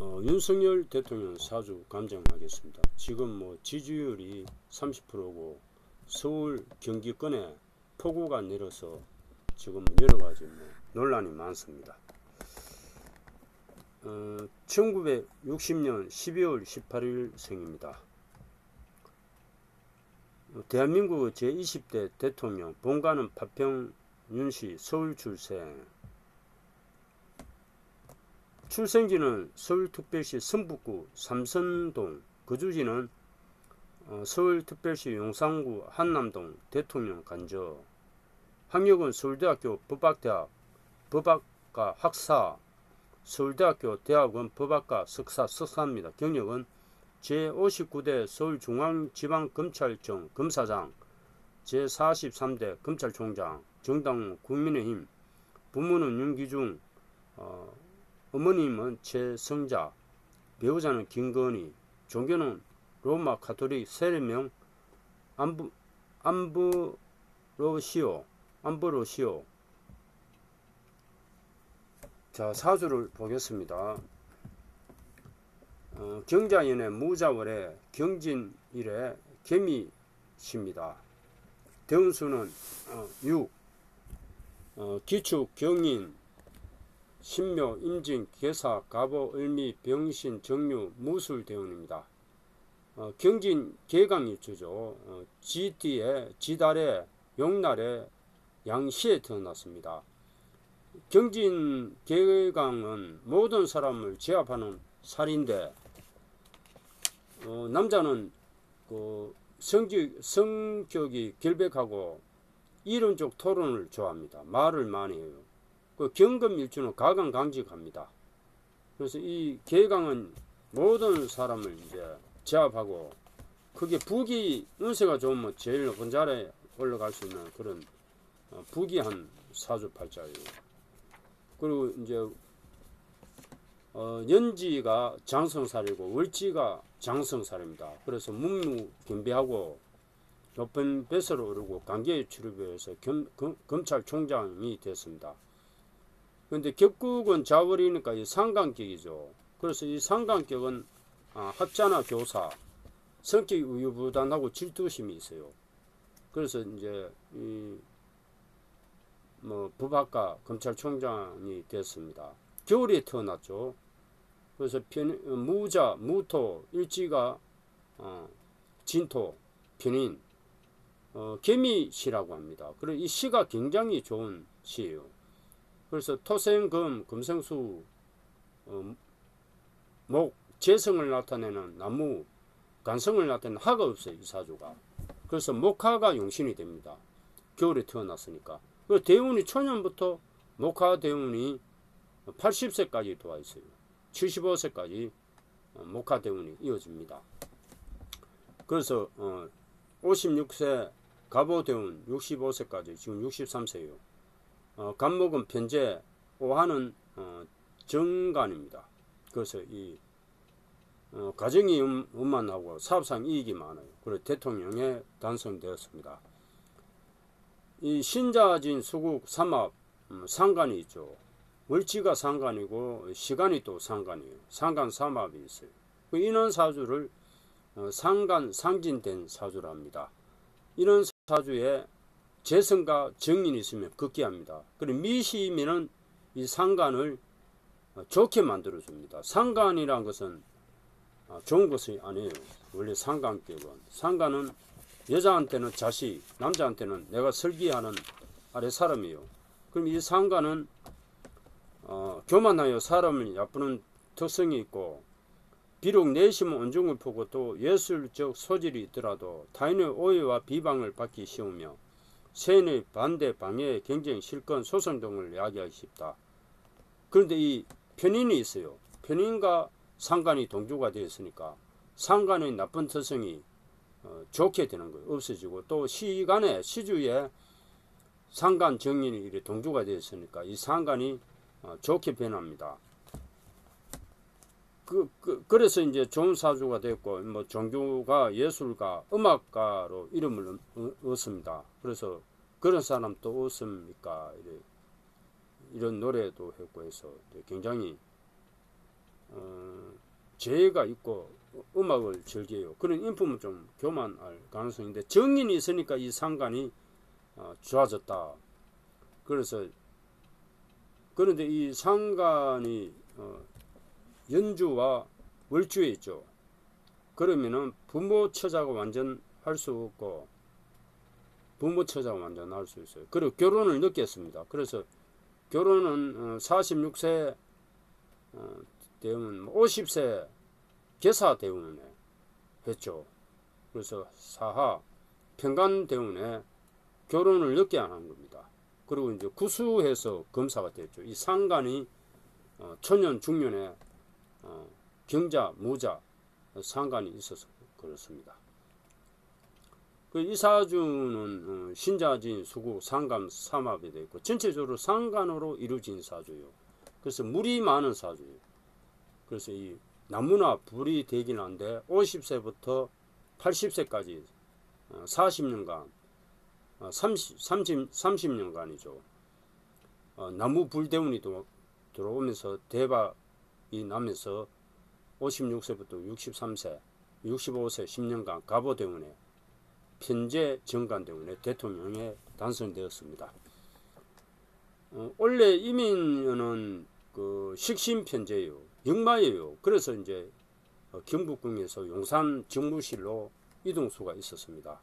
윤석열 대통령 사주 감정하겠습니다. 지금 뭐 지지율이 30%고 서울 경기권에 폭우가 내려서 지금 여러가지 논란이 많습니다. 1960년 12월 18일 생입니다. 대한민국 제20대 대통령, 본가는 파평 윤씨, 서울 출생. 출생지는 서울특별시 성북구 삼선동, 거주지는 서울특별시 용산구 한남동, 대통령 간저. 학력은 서울대학교 법학대학 법학과 학사, 서울대학교 대학원 법학과 석사입니다. 경력은 제59대 서울중앙지방검찰청 검사장, 제43대 검찰총장, 정당 국민의힘. 부모는 윤기중, 어머님은 최성자, 배우자는 김건희. 종교는 로마 가톨릭, 세례명 암브로시오. 자, 사주를 보겠습니다. 경자연의 무자월에 경진일에 개미십니다. 대운수는 6, 기축, 경인, 신묘, 임진, 계사, 갑오, 을미, 병신, 정유, 무술 대운입니다. 경진 개강일주죠. 지띠에, 지달에, 용날에, 양시에 태어났습니다. 경진 개강은 모든 사람을 제압하는 살인데, 남자는 성격이 결백하고 이론적 토론을 좋아합니다. 말을 많이 해요. 경금일주는 가강강직합니다. 그래서 이 개강은 모든 사람을 이제 제압하고, 그게 부기 운세가 좋으면 제일 높은 자리에 올라갈 수 있는 그런 부기한 사주팔자예요. 그리고 이제 연지가 장성살이고 월지가 장성살입니다. 그래서 문무경비하고 높은 뱃으로 오르고 관계에 출입해서 검찰총장이 됐습니다. 그런데 격국은 자월이니까 이 상관격이죠. 그래서 이 상관격은 학자나 교사, 성격이 우유부단하고 질투심이 있어요. 그래서 이제 법학과 검찰총장이 됐습니다. 겨울에 태어났죠. 그래서 무자, 무토, 일지가 진토, 편인, 개미시라고 합니다. 그래서 이 시가 굉장히 좋은 시예요. 그래서 토생금, 금생수, 목, 재성을 나타내는 나무, 간성을 나타내는 하가 없어요. 이 사주가. 그래서 목화가 용신이 됩니다. 겨울에 태어났으니까. 그리고 대운이 초년부터 목화 대운이 80세까지 도와 있어요. 75세까지 목화 대운이 이어집니다. 그래서 56세 갑오 대운 65세까지 지금 63세예요. 간목은 편재, 오화는 정간입니다. 그래서 이 가정이 원만하고 사업상 이익이 많아요. 그래서 대통령에 당선되었습니다. 이 신자진 수국 삼합 상간이 있죠. 월지가 상간이고 시간이 또 상간이에요. 상간 삼합이 있어요. 이런 사주를 상간 상진된 사주라 합니다. 이런 사주에 재성과 정인이 있으면 극기합니다. 그리고 미시면은 이 상간을 좋게 만들어 줍니다. 상간이란 것은 좋은 것이 아니에요. 원래 상간은 여자한테는 자식, 남자한테는 내가 설기하는 아래 사람이에요. 그럼 이 상간은 교만하여 사람을 얕부는 특성이 있고, 비록 내심 온중을 보고 또 예술적 소질이 있더라도 타인의 오해와 비방을 받기 쉬우며 세인의 반대, 방해, 경쟁, 실권, 소송 등을 야기하기 쉽다. 그런데 이 편인이 있어요. 편인과 상간이 동주가 되었으니까 상간의 나쁜 특성이 좋게 되는 거예요. 없어지고, 또 시주에 상간 정인이 이렇게 동주가 되었으니까 이 상간이 좋게 변합니다. 그래서 이제 좋은 사주가 됐고, 뭐 종교가, 예술가, 음악가로 이름을 얻습니다. 그래서 그런 사람 또 없습니까? 이런 노래도 했고 해서 굉장히 재해가 있고 음악을 즐겨요. 그런 인품은 좀 교만할 가능성인데 정인이 있으니까 이 상관이 좋아졌다. 그래서 그런데 이 상관이 연주와 월주에 있죠. 그러면은 부모 처자가 완전 할 수 없고 부모 처자가 완전 할 수 있어요. 그리고 결혼을 늦게 했습니다. 그래서 결혼은 46세 되면 50세 계사 대운에 했죠. 그래서 사하 평간 대운에 결혼을 늦게 안 한 겁니다. 그리고 이제 구수해서 검사가 됐죠. 이 상간이 초년 중년에 경자 무자 상간이 있어서 그렇습니다. 이 사주는 신자진 수구 상간 삼합이 되어 있고 전체적으로 상간으로 이루어진 사주예요. 그래서 물이 많은 사주예요. 그래서 이 나무나 불이 되긴 한데 50세부터 80세까지 40년간 30년간이죠. 나무 불대운이 들어오면서 대박이 나면서 56세부터 63세, 65세 10년간 갑오대운에 편제 정관대운에 대통령에 당선되었습니다. 원래 이민은 그 식신편제예요. 역마예요. 그래서 이제 경북궁에서 용산 정무실로 이동수가 있었습니다.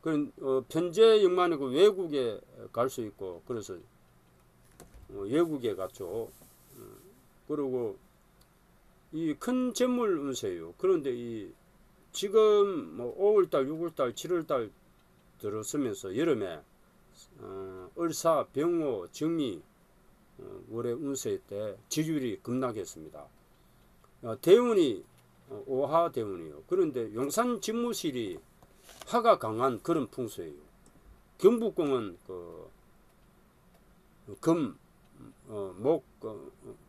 그런 편제 역마이고 외국에 갈 수 있고 그래서 외국에 갔죠. 그리고 이 큰 재물 운세예요. 그런데 이 지금 뭐 5월달, 6월달, 7월달 들어서면서 여름에 을사, 병호, 정미 월의 운세 때 지지율이 급락했습니다. 대운이 오하 대운이요. 그런데 용산 집무실이 화가 강한 그런 풍수예요. 경북궁은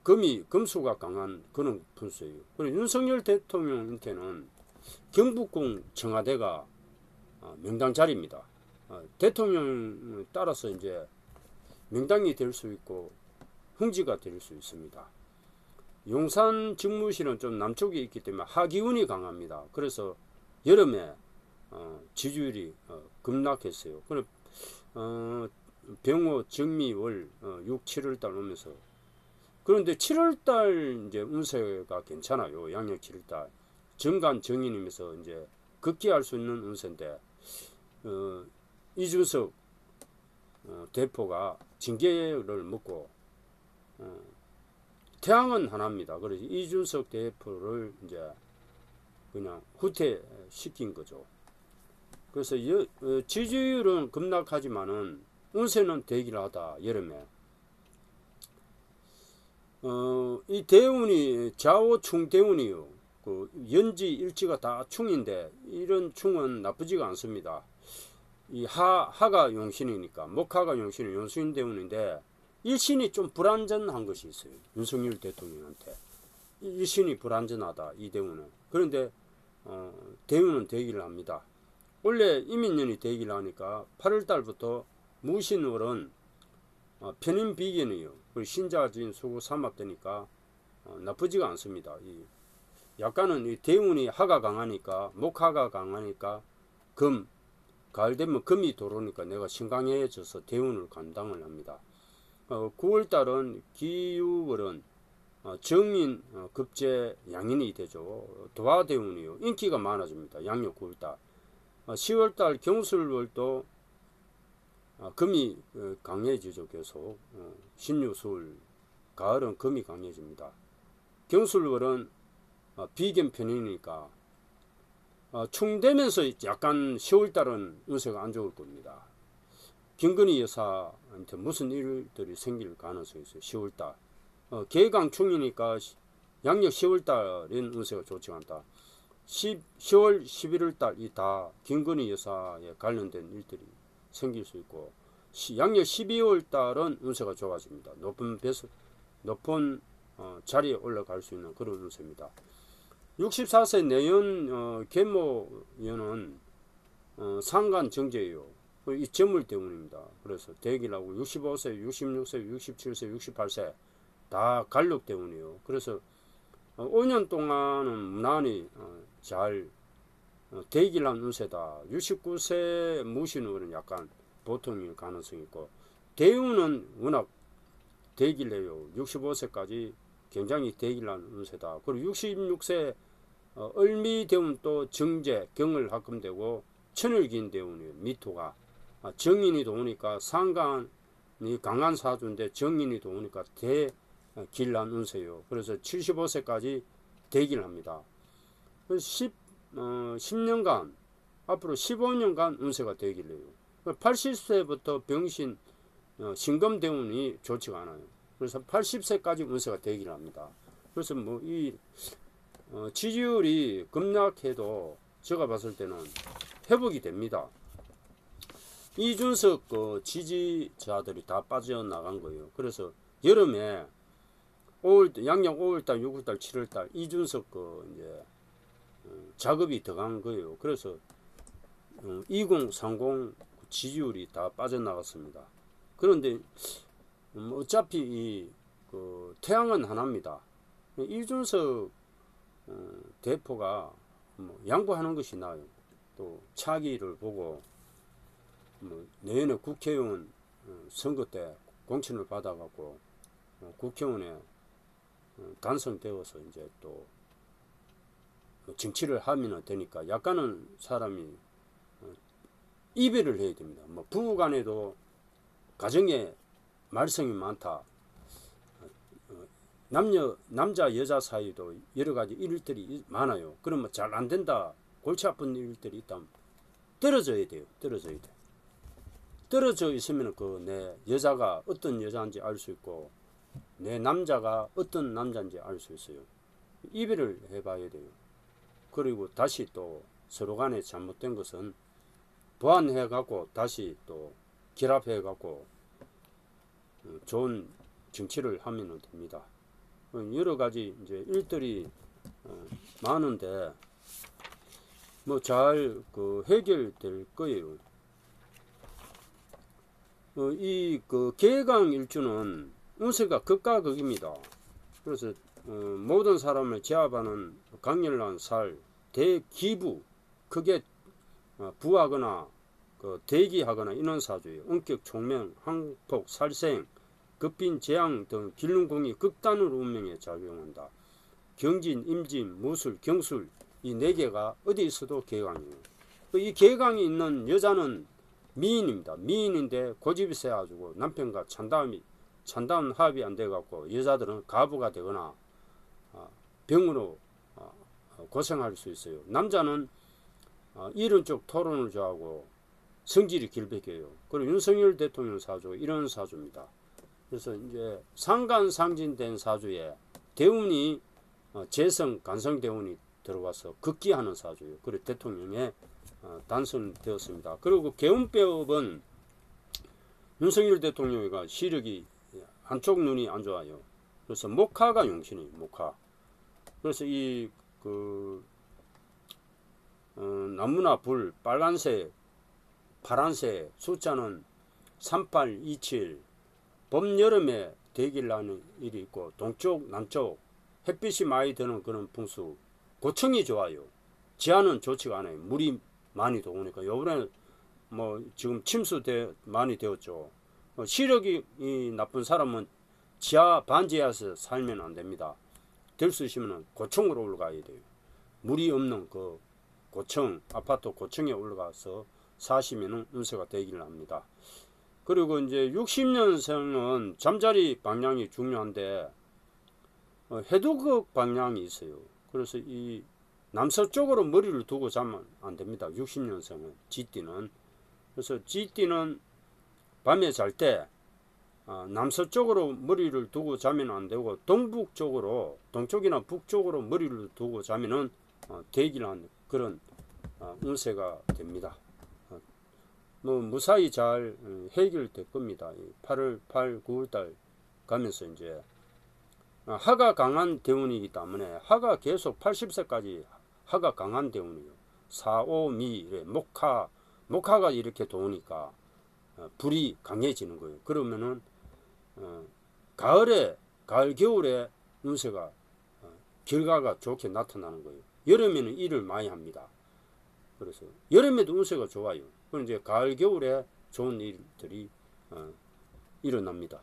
금이 금수가 강한 그런 풍수예요. 그리고 윤석열 대통령한테는 경북궁 청와대가 명당 자리입니다. 대통령 따라서 이제 명당이 될 수 있고 흥지가 될 수 있습니다. 용산 집무실은 좀 남쪽에 있기 때문에 하기운이 강합니다. 그래서 여름에 지지율이 급락했어요. 그래 병호, 정미월 6, 7월달 오면서 그런데 7월달 이제 운세가 괜찮아요. 양력 7월달 정간 정인이면서 이제 급기할 수 있는 운세인데 이준석 대표가 징계를 먹고 태양은 하나입니다. 그래서 이준석 대표를 이제 그냥 후퇴시킨 거죠. 그래서 지지율은 급락하지만은 운세는 대기하다 여름에 이 대운이 좌우충 대운이요. 그 연지 일지가 다 충인데 이런 충은 나쁘지가 않습니다. 이 하가 용신이니까 목하가 용신이 용수인 대운인데 일신이 좀 불안전한 것이 있어요. 윤석열 대통령한테 일신이 불안전하다 이 대운은. 그런데 대운은 대기를 합니다. 원래 이민년이 대기를 하니까 8월달부터 무신월은 편인비견이요. 그리고 신자진 수구 삼합되니까 나쁘지가 않습니다. 약간은 이 대운이 하가 강하니까 목하가 강하니까 가을 되면 금이 들어오니까 내가 신강해져서 대운을 감당을 합니다. 9월달은 기유월은 정인 급제 양인이 되죠. 도화대운이요. 인기가 많아집니다. 양력 9월달 10월달 경술월도 금이 강해지죠. 계속 신유술 가을은 금이 강해집니다. 경술월은 비견 편이니까 충되면서 약간 10월달은 운세가 안 좋을 겁니다. 김건희 여사한테 무슨 일들이 생길 가능성이 있어요. 10월달 개강충이니까 양력 10월달은 운세가 좋지 않다. 10월 11월달 이 다 김건희 여사에 관련된 일들이 생길 수 있고 양력 12월달은 운세가 좋아집니다. 높은 자리에 올라갈 수 있는 그런 운세입니다. 64세 내연 계모연은 상간 정제예요. 이 점물 때문입니다. 그래서 대기를 하고 65세, 66세, 67세, 68세 다 갈록 때문이에요. 그래서 5년 동안은 무난히 잘 대기를 한 운세다. 69세 무신으로는 약간 보통일 가능성이 있고, 대운은 워낙 대기를 해요. 65세까지 굉장히 대기를 한 운세다. 그리고 66세 을미대운 또 정제, 경을 합금되고 천을긴 대운이에요. 미토가. 정인이 도우니까 상간이 강한 사주인데 정인이 도우니까 대길난 운세요. 그래서 75세까지 대기를 합니다. 10년간, 앞으로 15년간 운세가 대기를 해요. 80세부터 병신, 신금대운이 좋지가 않아요. 그래서 80세까지 운세가 대기를 합니다. 그래서 뭐 이 지지율이 급락해도 제가 봤을 때는 회복이 됩니다. 이준석 그 지지자들이 다 빠져나간 거예요. 그래서 여름에 양력 5월달, 6월달, 7월달 이준석 그 이제 작업이 들어간 거예요. 그래서 2030 지지율이 다 빠져나갔습니다. 그런데 어차피 그 태양은 하나입니다. 이준석 대표가 뭐 양보하는 것이 나아요. 또 차기를 보고 내년에 국회의원 선거 때 공천을 받아갖고 국회의원에 당선되어서 이제 또 정치를 하면 되니까 약간은 사람이 이별을 해야 됩니다. 뭐 부부간에도 가정에 말썽이 많다. 남자 여자 사이도 여러 가지 일들이 많아요. 그러면 잘 안 된다. 골치 아픈 일들이 있다면 떨어져야 돼요. 떨어져야 돼. 떨어져 있으면 그 내 여자가 어떤 여자인지 알 수 있고 내 남자가 어떤 남자인지 알 수 있어요. 이별을 해봐야 돼요. 그리고 다시 또 서로 간에 잘못된 것은 보완해 갖고 다시 또 결합해 갖고 좋은 정치를 하면 됩니다. 여러 가지 이제 일들이 많은데 뭐 잘 그 해결될 거예요. 이 그 개강 일주는 운세가 극과 극입니다. 그래서 모든 사람을 제압하는 강렬한 살, 대기부, 크게 부하거나 그 대기하거나 이런 사주예요. 원격 총명, 항폭, 살생, 급빈, 재앙 등 길눈궁이 극단으로 운명에 작용한다. 경진, 임진, 무술, 경술 이 네 개가 어디 있어도 개강이에요. 이 개강이 있는 여자는 미인입니다. 미인인데 고집이 세가지고 남편과 찬다운 합이 안 돼갖고 여자들은 가부가 되거나 병으로 고생할 수 있어요. 남자는 이런 쪽 토론을 좋아하고 성질이 길백해요. 그리고 윤석열 대통령 사주 이런 사주입니다. 그래서 이제 상간상진된 사주에 대운이 재성 간성 대운이 들어와서 극기하는 사주예요. 그리고 대통령에 당선되었습니다. 그리고 개운법은 윤석열 대통령이가 시력이 한쪽 눈이 안 좋아요. 그래서 목화가 용신이 목화. 그래서 이 나무나 불 빨간색, 파란색 숫자는 3827 봄 여름에 대기를 하는 일이 있고 동쪽 남쪽 햇빛이 많이 드는 그런 풍수 고청이 좋아요. 지하는 좋지가 않아요. 물이 많이 들어오니까 요번에 뭐 지금 침수 많이 되었죠. 시력이 나쁜 사람은 지하 반지하에서 살면 안 됩니다. 될 수 있으면 고층으로 올라가야 돼요. 물이 없는 그 고층 아파트 고층에 올라가서 사시면 운세가 되기를 합니다. 그리고 이제 60년생은 잠자리 방향이 중요한데 해독 방향이 있어요. 그래서 이 남서쪽으로 머리를 두고 자면 안 됩니다. 60년생은 쥐띠는. 그래서 쥐띠는 밤에 잘 때 남서쪽으로 머리를 두고 자면 안 되고 동북쪽으로 동쪽이나 북쪽으로 머리를 두고 자면은 대기를 하는 그런 운세가 됩니다. 뭐 무사히 잘 해결될 겁니다. 8월 8, 9월달 가면서 이제 하가 강한 대운이기 때문에 하가 계속 80세까지 하가 강한 대운이에요. 4, 5, 미 목화가 이렇게 도우니까 불이 강해지는 거예요. 그러면은 가을 겨울에 운세가 결과가 좋게 나타나는 거예요. 여름에는 일을 많이 합니다. 그래서 여름에도 운세가 좋아요. 그럼 이제 가을 겨울에 좋은 일들이 일어납니다.